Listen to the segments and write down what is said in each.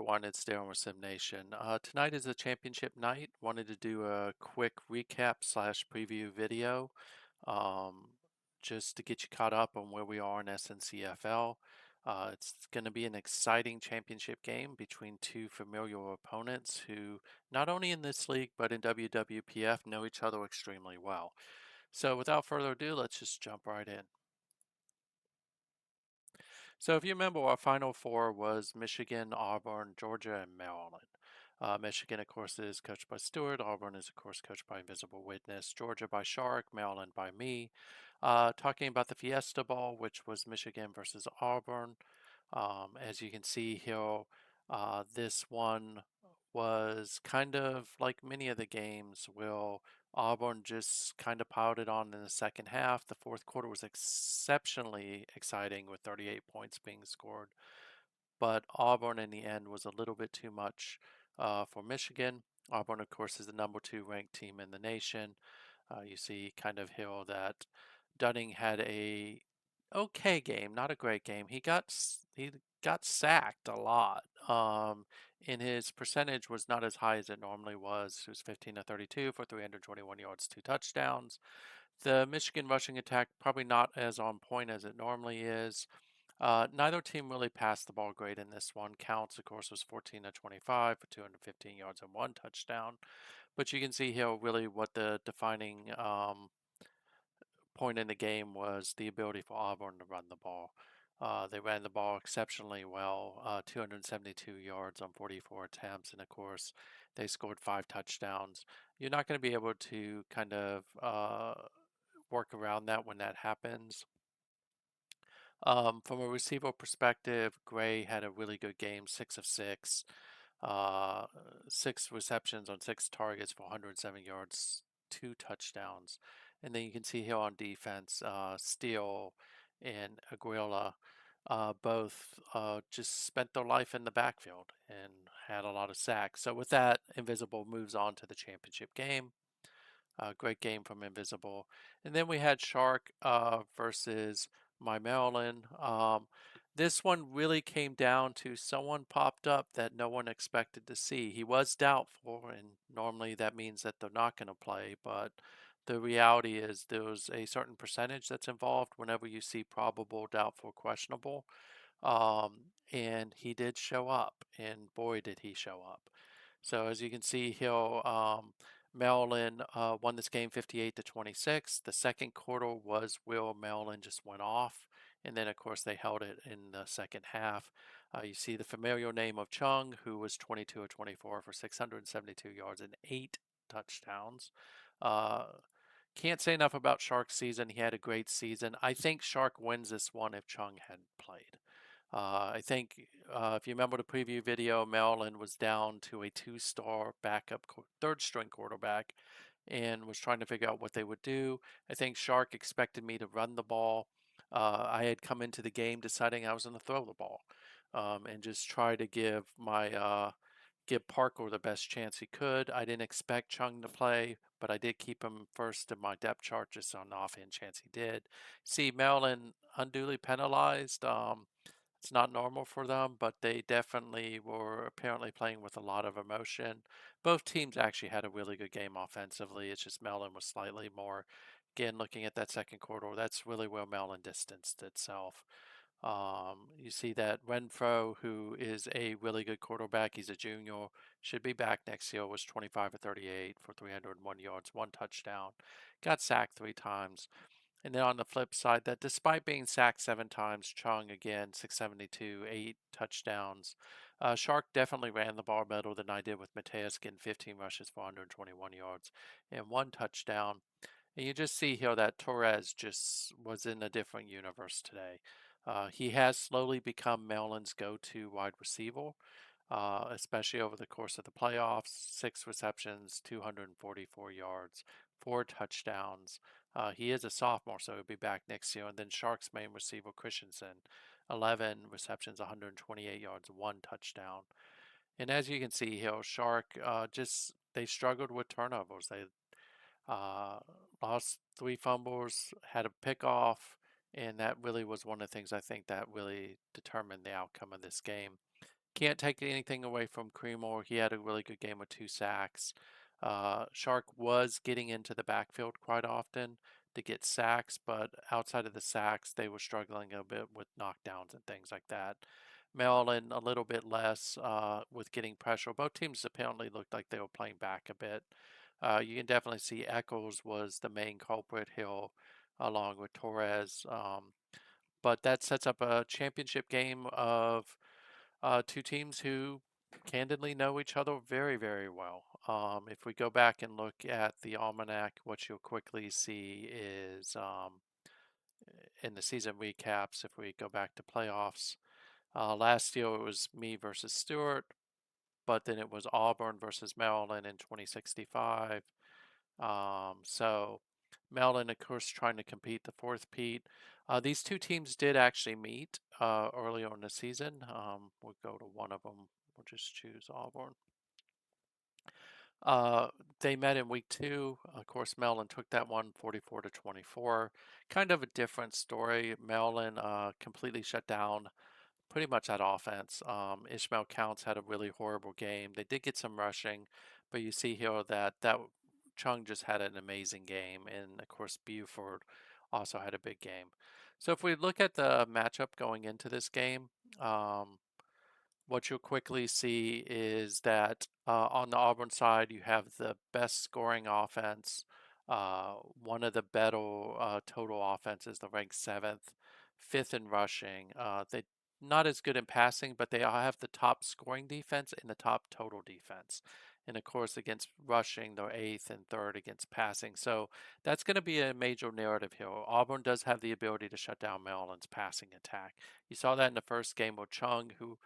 everyone, it's Darren with SimNation. Tonight is a championship night. Wanted to do a quick recap slash preview video um, just to get you caught up on where we are in SNCFL. It's going to be an exciting championship game between two familiar opponents who, not only in this league but in WWPF, know each other extremely well. So without further ado, let's just jump right in. So if you remember, our Final Four was Michigan, Auburn, Georgia, and Maryland. Michigan, of course, is coached by Stewart. Auburn is, of course, coached by Invisible Witness. Georgia by Shark. Maryland by me. Talking about the Fiesta Bowl, which was Michigan versus Auburn. As you can see here, this one was kind of like many of the games. Will Auburn just kind of piled it on in the second half. The fourth quarter was exceptionally exciting with 38 points being scored, but Auburn in the end was a little bit too much for Michigan. Auburn, of course, is the number 2 ranked team in the nation. You see kind of here that Dunning had a okay game, not a great game. He got sacked a lot. And his percentage was not as high as it normally was. It was 15 to 32 for 321 yards, 2 touchdowns. The Michigan rushing attack probably not as on point as it normally is. Neither team really passed the ball great in this one. Counts, of course, was 14 to 25 for 215 yards and 1 touchdown. But you can see here really what the defining point in the game was the ability for Auburn to run the ball. They ran the ball exceptionally well, 272 yards on 44 attempts, and of course, they scored 5 touchdowns. You're not going to be able to kind of work around that when that happens. From a receiver perspective, Gray had a really good game, 6 of 6, uh, 6 receptions on 6 targets for 107 yards, 2 touchdowns. And then you can see here on defense, Steele and Aguila both just spent their life in the backfield and had a lot of sacks. So with that, Invisible moves on to the championship game. Great game from Invisible. And then we had Shark versus my Maryland. This one really came down to someone popped up that no one expected to see. He was doubtful, and normally that means that they're not going to play, but the reality is there's a certain percentage that's involved whenever you see probable, doubtful, questionable. And he did show up, and boy, did he show up. So as you can see here, Maryland won this game 58 to 26. The second quarter was Will Maryland just went off, and then of course they held it in the second half. You see the familiar name of Chung, who was 22 or 24 for 672 yards and 8 touchdowns. Uh, can't say enough about Shark's season. He had a great season. I think Shark wins this one if Chung hadn't played. I think if you remember the preview video, Maryland was down to a 2-star backup, third string quarterback, and was trying to figure out what they would do. I think Shark expected me to run the ball. I had come into the game deciding I was going to throw the ball and just try to give Parker the best chance he could. I didn't expect Chung to play, but I did keep him first in my depth chart just on the offhand chance he did. See, Maryland unduly penalized. It's not normal for them, but they definitely were apparently playing with a lot of emotion. Both teams actually had a really good game offensively. It's just Maryland was slightly more. Again, looking at that second quarter, that's really where Maryland distanced itself. You see that Renfro, who is a really good quarterback, he's a junior, should be back next year, was 25 or 38 for 301 yards, 1 touchdown, got sacked 3 times. And then on the flip side, that despite being sacked 7 times, Chung again 672, 8 touchdowns. Shark definitely ran the ball better than I did with Mateus getting 15 rushes for 121 yards and 1 touchdown. And you just see here that Torres just was in a different universe today. He has slowly become Maryland's go-to wide receiver, especially over the course of the playoffs. 6 receptions, 244 yards, 4 touchdowns. He is a sophomore, so he'll be back next year. And then Sharks' main receiver, Christensen, 11 receptions, 128 yards, 1 touchdown. And as you can see here, Shark they struggled with turnovers. They uh, lost 3 fumbles, had a pick off, and that really was one of the things I think that really determined the outcome of this game. can't take anything away from Creamore. He had a really good game with 2 sacks. Shark was getting into the backfield quite often to get sacks, but outside of the sacks, they were struggling a bit with knockdowns and things like that. Maryland a little bit less with getting pressure. Both teams apparently looked like they were playing back a bit. You can definitely see Eccles was the main culprit, Hill along with Torres. But that sets up a championship game of two teams who candidly know each other very, very well. If we go back and look at the almanac, what you'll quickly see is in the season recaps, if we go back to playoffs, last year it was me versus Stewart, but then it was Auburn versus Maryland in 2065. So Maryland, of course, trying to compete the fourth Pete. These two teams did actually meet earlier in the season. We'll go to one of them. We'll just choose Auburn. Uh, they met in week 2. Of course, Maryland took that one 44-24. Kind of a different story. Maryland completely shut down pretty much that offense. Ishmael Counts had a really horrible game. They did get some rushing, but you see here that Chung just had an amazing game, and of course Buford also had a big game. So if we look at the matchup going into this game, um, what you'll quickly see is that on the Auburn side, you have the best scoring offense, one of the better total offenses, the ranked seventh, fifth in rushing. They not as good in passing, but they all have the top scoring defense and the top total defense. And of course, against rushing, they're eighth and third against passing. So that's going to be a major narrative here. Auburn does have the ability to shut down Maryland's passing attack. You saw that in the first game with Chung, who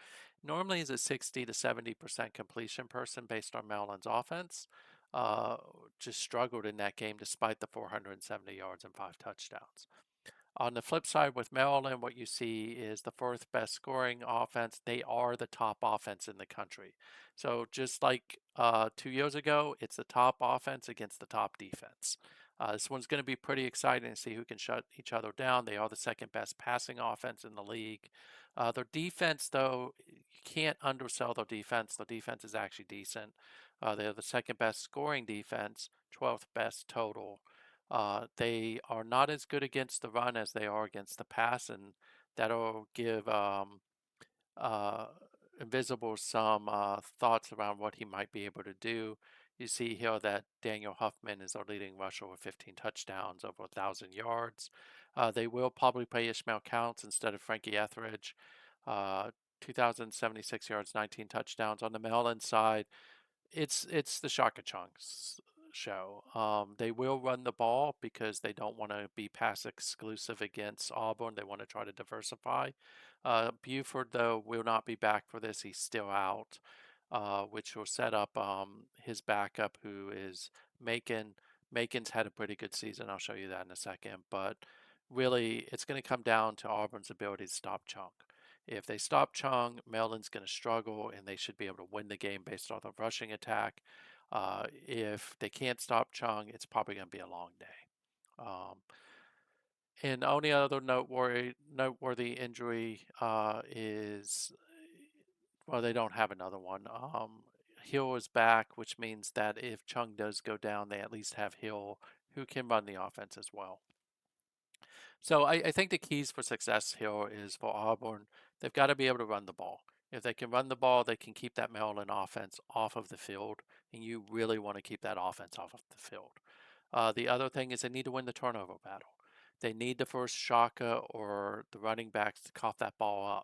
normally is a 60 to 70% completion person based on Maryland's offense. Uh, just struggled in that game despite the 470 yards and 5 touchdowns. On the flip side, with Maryland, what you see is the fourth best scoring offense. They are the top offense in the country. So just like 2 years ago, it's the top offense against the top defense. This one's going to be pretty exciting to see who can shut each other down. They are the second best passing offense in the league. Their defense, though, you can't undersell their defense. Their defense is actually decent. They're the second best scoring defense, 12th best total. They are not as good against the run as they are against the pass, and that'll give uh, Invisible some thoughts around what he might be able to do. You see here that Daniel Huffman is our leading rusher with 15 touchdowns, over 1,000 yards. They will probably play Ishmael Counts instead of Frankie Etheridge. 2,076 yards, 19 touchdowns. On the Maryland side, it's the Shaka Chunks show. They will run the ball because they don't want to be pass exclusive against Auburn. They want to try to diversify. Buford, though, will not be back for this. He's still out, which will set up his backup, who is Macon. Macon's had a pretty good season. I'll show you that in a second. But really, it's going to come down to Auburn's ability to stop Chunk. If they stop Chung, Maryland's going to struggle, and they should be able to win the game based on the rushing attack. If they can't stop Chung, it's probably going to be a long day. Um, and the only other noteworthy injury is, well, they don't have another one. Hill is back, which means that if Chung does go down, they at least have Hill, who can run the offense as well. So I think the keys for success here is for Auburn, they've got to be able to run the ball. If they can run the ball, they can keep that Maryland offense off of the field, and you really want to keep that offense off of the field. The other thing is they need to win the turnover battle. They need to force Shaka or the running backs to cough that ball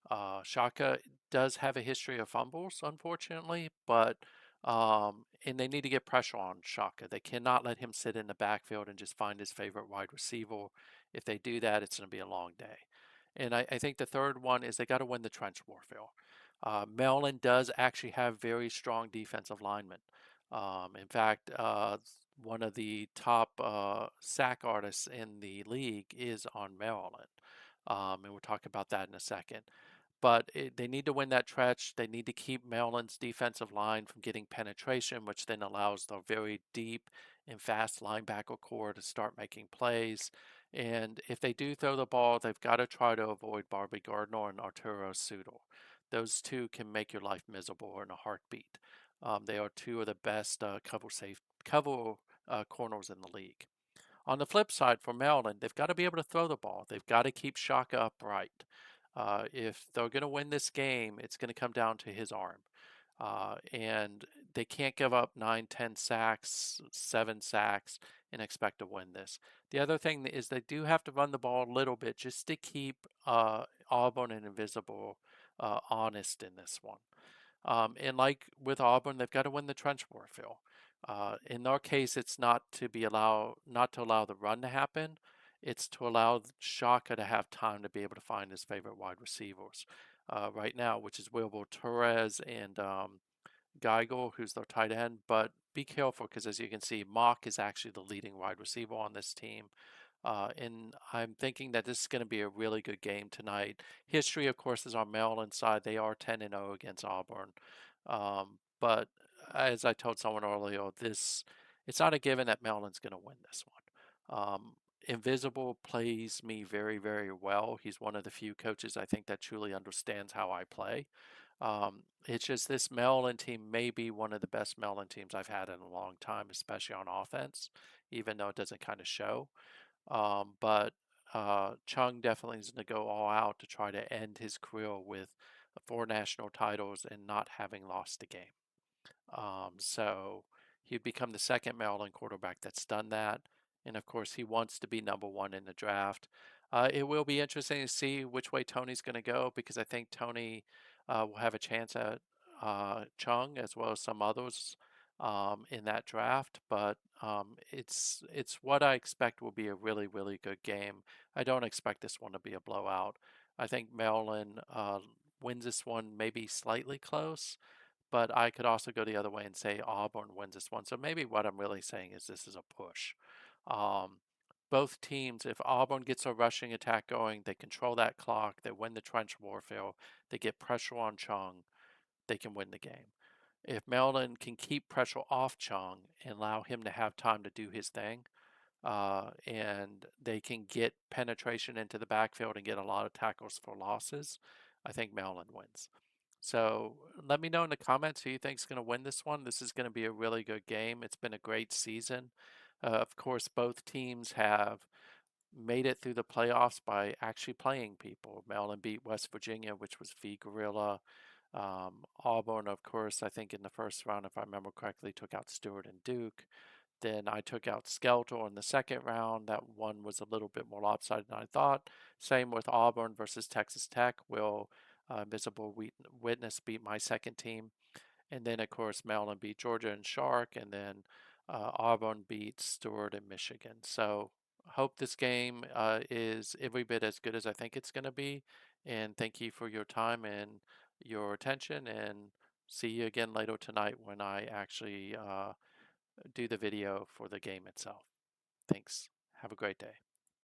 up. Shaka does have a history of fumbles, unfortunately, but and they need to get pressure on Shaka. They cannot let him sit in the backfield and just find his favorite wide receiver. If they do that, it's going to be a long day. And I think the third one is they got to win the trench warfare. Maryland does actually have very strong defensive linemen. In fact, one of the top sack artists in the league is on Maryland. And we'll talk about that in a second. But they need to win that stretch. They need to keep Maryland's defensive line from getting penetration, which then allows the very deep and fast linebacker core to start making plays. And if they do throw the ball, they've got to try to avoid Barbie Gardner and Arturo Sudol. those two can make your life miserable in a heartbeat. They are two of the best cover corners in the league. On the flip side, for Maryland, they've got to be able to throw the ball. They've got to keep Shaka upright. If they're going to win this game, it's going to come down to his arm. And they can't give up 9, 10 sacks, 7 sacks, and expect to win this. The other thing is they do have to run the ball a little bit just to keep Auburn and Invisible honest in this one. And like with Auburn, they've got to win the trench warfare. In our case, it's not to allow the run to happen. It's to allow Shaka to have time to be able to find his favorite wide receivers right now, which is Wilbur Torres and Geigel, who's their tight end. But be careful because, as you can see, Mock is actually the leading wide receiver on this team. And I'm thinking that this is going to be a really good game tonight. History, of course, is on Maryland side. They are 10-0 against Auburn. But as I told someone earlier, it's not a given that Maryland's going to win this one. Invisible plays me very, very well. He's one of the few coaches I think that truly understands how I play. It's just this Maryland team may be one of the best Maryland teams I've had in a long time, especially on offense, even though it doesn't kind of show. But Chung definitely is going to go all out to try to end his career with 4 national titles and not having lost a game. So he'd become the second Maryland quarterback that's done that. And of course, he wants to be #1 in the draft. It will be interesting to see which way Tony's going to go because I think Tony will have a chance at Chung as well as some others in that draft. But it's what I expect will be a really, really good game. I don't expect this one to be a blowout. I think Maryland wins this one maybe slightly close. But I could also go the other way and say Auburn wins this one. So maybe what I'm really saying is this is a push. Um, both teams, if Auburn gets a rushing attack going, they control that clock, they win the trench warfare, they get pressure on Chung, they can win the game. If Maryland can keep pressure off Chung and allow him to have time to do his thing, and they can get penetration into the backfield and get a lot of tackles for losses, I think Maryland wins. So let me know in the comments who you think is going to win this one. This is going to be a really good game. It's been a great season. Of course, both teams have made it through the playoffs by actually playing people. Maryland beat West Virginia, which was V Gorilla. Auburn, of course, I think in the first round, if I remember correctly, took out Stewart and Duke. Then I took out Skeletor in the second round. That one was a little bit more lopsided than I thought. Same with Auburn versus Texas Tech. Will Visible Witness beat my second team. And then, of course, Maryland beat Georgia and Shark. And then Auburn beat Stewart and Michigan. So hope this game is every bit as good as I think it's going to be. And thank you for your time and your attention. And see you again later tonight when I actually do the video for the game itself. Thanks. Have a great day.